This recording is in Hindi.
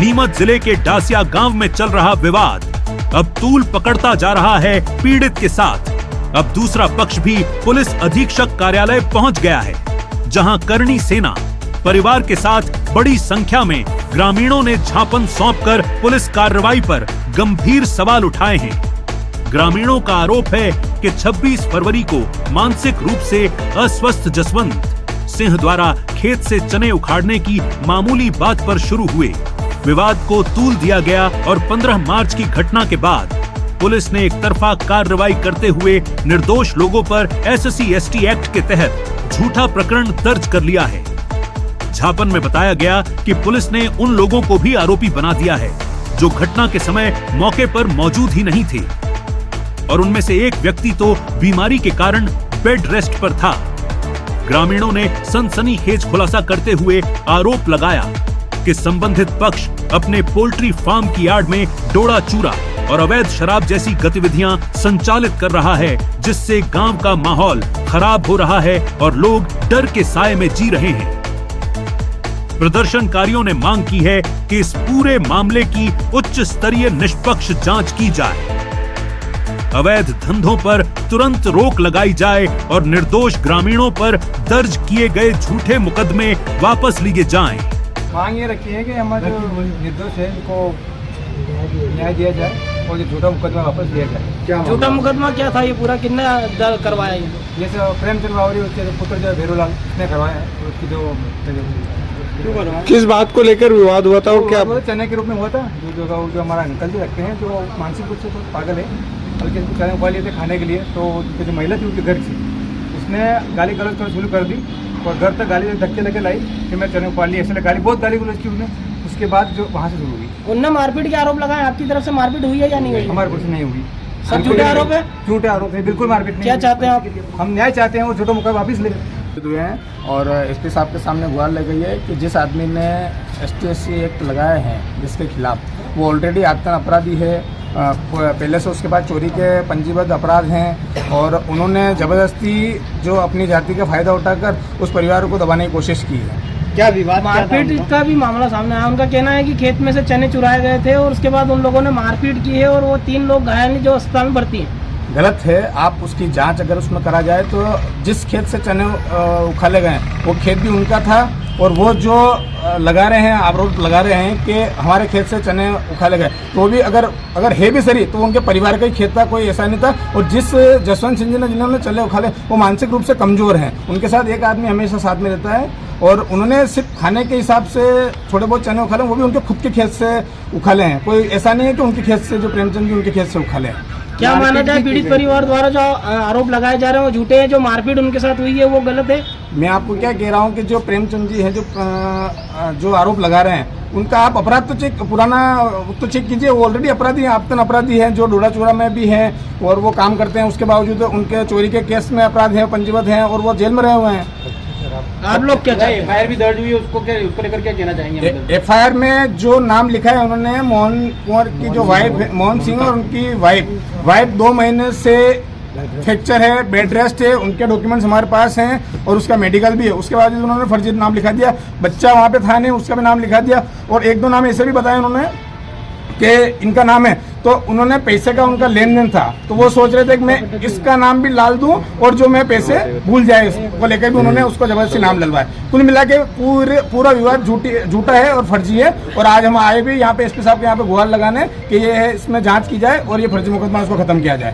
नीमच जिले के डासिया गांव में चल रहा विवाद अब तूल पकड़ता जा रहा है पीड़ित के साथ। अब दूसरा पक्ष भी पुलिस अधीक्षक कार्यालय पहुंच गया है, जहां करणी सेना परिवार के साथ बड़ी संख्या में ग्रामीणों ने झापन सौंपकर पुलिस कार्रवाई पर गंभीर सवाल उठाए हैं। ग्रामीणों का आरोप है कि 26 फरवरी को मानसिक रूप से अस्वस्थ जसवंत सिंह द्वारा खेत से चने उखाड़ने की मामूली बात पर शुरू हुए विवाद को तूल दिया गया और 15 मार्च की घटना के बाद पुलिस ने एक तरफा कार्रवाई करते हुए निर्दोष लोगों पर SC/ST एक्ट के तहत झूठा प्रकरण दर्ज कर लिया है। झापन में बताया गया कि पुलिस ने उन लोगों को भी आरोपी बना दिया है जो घटना के समय मौके पर मौजूद ही नहीं थे और उनमें से एक व्यक्ति तो बीमारी के कारण बेड रेस्ट पर था। ग्रामीणों ने सनसनीखेज खुलासा करते हुए आरोप लगाया कि संबंधित पक्ष अपने पोल्ट्री फार्म की आड़ में डोरा चूरा और अवैध शराब जैसी गतिविधियां संचालित कर रहा है, जिससे गांव का माहौल खराब हो रहा है और लोग डर के साए में जी रहे हैं। प्रदर्शनकारियों ने मांग की है कि इस पूरे मामले की उच्च स्तरीय निष्पक्ष जांच की जाए, अवैध धंधों पर तुरंत रोक लगाई जाए और निर्दोष ग्रामीणों पर दर्ज किए गए झूठे मुकदमे वापस लिए जाएं। मांग ये रखी है कि हमारे जो निर्दोष है उनको न्याय दिया जाए और ये झूठा मुकदमा वापस लिया जाए। क्या झूठा मुकदमा क्या था? ये पूरा कितने करवाया? ये जैसे प्रेमचंद बावरी उसके जो पुत्र जो भेरूलाल उसने करवाया है, उसकी जो किस बात को लेकर विवाद हुआ था? वो क्या चने के रूप में हुआ था? जो हमारा अंकल जी रखते हैं जो मानसिक रूप से पागल है, बल्कि चने उबाल लिए थे खाने के लिए, तो जो महिला थी उनके घर की उसने गाली गलौज करना शुरू कर दी और घर तक गाली धक्के लगे लाई कि मैं चने उबाल लिए, ऐसे गाली बहुत गाली गलौज की उसने। उसके बाद जो वहाँ से शुरू हुई, उनने मारपीट के आरोप लगाए। आपकी तरफ से मारपीट हुई है या नहीं हुई? हमारे कुछ नहीं हुई। सब झूठे आरोप है? झूठे आरोप है, बिल्कुल मारपीट नहीं। क्या चाहते हैं आप? हम न्याय चाहते हैं, वो झूठा मुकदमा वापस ले हुए हैं और SP साहब के सामने गुहार लग गई है कि जिस आदमी ने ST/ST एक्ट लगाए हैं जिसके खिलाफ, वो ऑलरेडी आतंक अपराधी है, पहले से उसके बाद चोरी के पंजीबद्ध अपराध हैं और उन्होंने ज़बरदस्ती जो अपनी जाति का फायदा उठाकर उस परिवार को दबाने की कोशिश की है। क्या विवाद? मारपीट का भी मामला सामने आया। उनका कहना है कि खेत में से चने चुराए गए थे और उसके बाद उन लोगों ने मारपीट की है और वो 3 लोग घायल जो अस्पताल में भर्ती हैं। गलत है। आप उसकी जांच अगर उसमें करा जाए तो जिस खेत से चने उखाले गए वो खेत भी उनका था और वो जो लगा रहे हैं आरोप लगा रहे हैं कि हमारे खेत से चने उखाले गए, तो भी अगर है भी सही तो उनके परिवार का ही खेत था, कोई ऐसा नहीं था। और जिस जसवंत सिंह जी ने जिन्होंने चने उखाले वो मानसिक रूप से कमजोर हैं, उनके साथ एक आदमी हमेशा साथ में रहता है और उन्होंने सिर्फ खाने के हिसाब से थोड़े बहुत चने उखाले, वो भी उनके खुद के खेत से उखाले हैं। कोई ऐसा नहीं है कि उनके खेत से जो प्रेमचंद जी उनके खेत से उखाले हैं। क्या माना जाए पीड़ित परिवार द्वारा जो आरोप लगाए जा रहे हैं वो झूठे हैं? जो मारपीट उनके साथ हुई है वो गलत है? मैं आपको क्या कह रहा हूँ कि जो प्रेमचंद जी हैं जो आरोप लगा रहे हैं उनका आप अपराध तो चेक पुराना तो चेक कीजिए। वो ऑलरेडी अपराधी हैं, आतंक अपराधी हैं, जो डोरा चोरा में भी हैं और वो काम करते हैं। उसके बावजूद उनके चोरी के केस में अपराध है, पंजीबद्ध हैं और वो जेल में रहे हुए हैं। आप लोग क्या चाहिए? FIR भी दर्ज हुई है, उसको लेकर क्या कहना चाहेंगे? FIR में जो नाम लिखा है उन्होंने मोहन कुंवर की जो वाइफ मोहन सिंह और उनकी वाइफ 2 महीने से फ्रैक्चर है, बेड रेस्ट है, उनके डॉक्यूमेंट्स हमारे पास हैं और उसका मेडिकल भी है। उसके बाद उन्होंने फर्जी नाम लिखा दिया, बच्चा वहाँ पे था नहीं उसका भी नाम लिखा दिया और 1-2 नाम ऐसे भी बताया उन्होंने कि इनका नाम है। तो उन्होंने पैसे का उनका लेन देन था, तो वो सोच रहे थे कि मैं इसका नाम भी डाल दूं और जो मैं पैसे भूल जाए उसको लेकर भी उन्होंने उसको जबरदस्ती नाम डलवाया। कुल मिला के पूरा विवाद झूठा है और फर्जी है। और आज हम आए भी यहाँ पे SP साहब के यहाँ पे गुहार लगाने कि ये है, इसमें जांच की जाए और ये फर्जी मुकदमा उसको खत्म किया जाए।